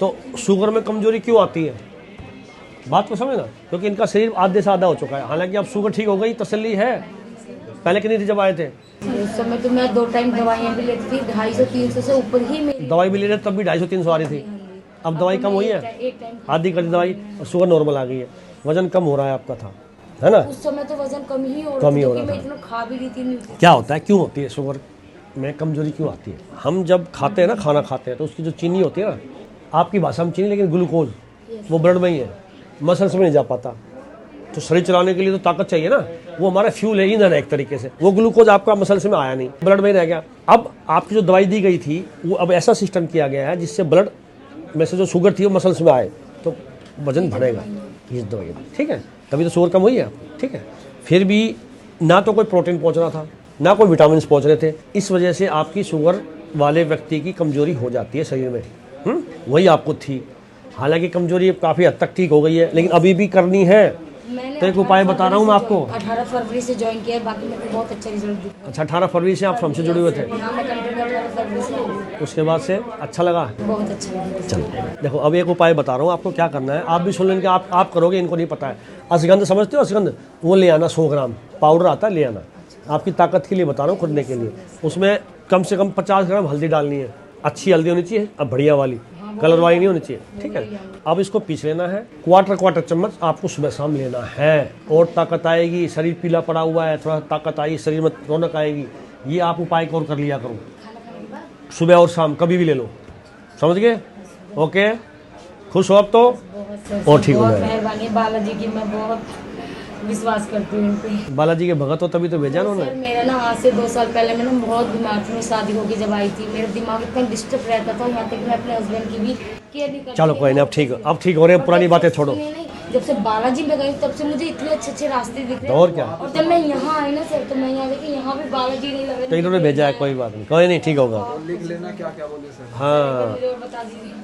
तो शुगर में कमजोरी क्यों आती है, बात को समझना, क्योंकि इनका शरीर आधे से आधा हो चुका है। हालांकि अब शुगर ठीक हो गई, तसल्ली है। पहले कितनी थी जब आए थे? उस समय तो मैं 2 टाइम दवाइयाँ भी लेती थी, 250-300 से ऊपर ही मेरी दवाई भी ले रहे तब भी 250-300 आ रही थी। अब दवाई कम हुई है, एक टाइम आधी कर दी दवाई, शुगर नॉर्मल आ गई है, वजन कम हो रहा है आपका था, है ना? उस समय तो वजन कम ही हो कम ही रहा हो था, रहा मैं था। इतना खा भी रही थी। क्या होता है, क्यों होती है शुगर में कमजोरी, क्यों आती है? हम जब खाते हैं ना, खाना खाते हैं, तो उसकी जो चीनी होती है ना, आपकी भाषा में चीनी, लेकिन ग्लूकोज वो ब्लड में ही है, मसल्स में नहीं जा पाता। तो शरीर चलाने के लिए तो ताकत चाहिए ना, वो हमारा फ्यूल है, ईंधन है एक तरीके से। वो ग्लूकोज आपका मसल्स में आया नहीं, ब्लड में ही रह गया। अब आपकी जो दवाई दी गई थी, वो अब ऐसा सिस्टम किया गया है जिससे ब्लड में से जो शुगर थी वो मसल्स में आए, तो वजन बढ़ेगा इस दवाई में, ठीक है? तभी तो शुगर कम हुई है, ठीक है? फिर भी ना तो कोई प्रोटीन पहुंच रहा था, ना कोई विटामिन पहुंच रहे थे, इस वजह से आपकी शुगर वाले व्यक्ति की कमजोरी हो जाती है शरीर में। वही आपको थी। हालांकि कमजोरी काफ़ी हद तक ठीक हो गई है, लेकिन अभी भी करनी है। तो एक उपाय बता रहा हूँ मैं आपको। 18 फरवरी से ज्वाइन किया है, बाकी मेरे को बहुत अच्छा रिजल्ट दिखा। अच्छा, 18 फरवरी से आप हमसे जुड़े हुए थे? हाँ, मैं कंटिन्यू 18 फरवरी से, उसके बाद से अच्छा लगा? बहुत अच्छा लगा। चलो देखो, अब एक उपाय बता रहा हूँ आपको, क्या करना है, आप भी सुन लेंगे, आप करोगे, इनको नहीं पता है। अश्वगंध समझते हो? अश्वगंध, वो ले आना, 100 ग्राम पाउडर आता है, ले आना। आपकी ताकत के लिए बता रहा हूँ, खुदने के लिए। उसमें कम से कम 50 ग्राम हल्दी डालनी है, अच्छी हल्दी होनी चाहिए, अब बढ़िया वाली, कलर वाली नहीं होनी चाहिए, ठीक है? अब इसको पीस लेना है, क्वार्टर चम्मच आपको सुबह शाम लेना है, और ताकत आएगी। शरीर पीला पड़ा हुआ है, थोड़ा ताकत आई, शरीर में रौनक आएगी। ये आप उपाय और कर लिया करो, सुबह और शाम कभी भी ले लो, समझ गए? ओके, खुश हो अब तो? और ठीक हो बहुत जाएगा। मेहरबानी बालाजी की, मैं बहुत विश्वास करती हूँ इन पे। बालाजी के भगत हो तभी तो भेजा उन्होंने। सर मेरा ना आज से 2 साल पहले मैं ना बहुत बीमार थी, मैं शादी होकर जब आई थी, मेरा दिमाग इतना डिस्टर्ब रहता था, यहाँ तक मैं अपने हस्बैंड की भी केयर नहीं करती। चलो कोई नहीं, अब ठीक हो रहे हैं, पुरानी बातें छोड़ो। नहीं, जब से बालाजी में गई तब से मुझे इतने अच्छे रास्ते दिख रहे हैं। और क्या, और जब मैं यहाँ आई ना सर, तो मैं यहाँ देखी, यहाँ भी बालाजी नहीं लग रहे। तो इन्होंने भेजा है, कोई बात नहीं, कोई नहीं, ठीक होगा। लिख लेना क्या क्या बोले सर। हाँ, बता दीजिए।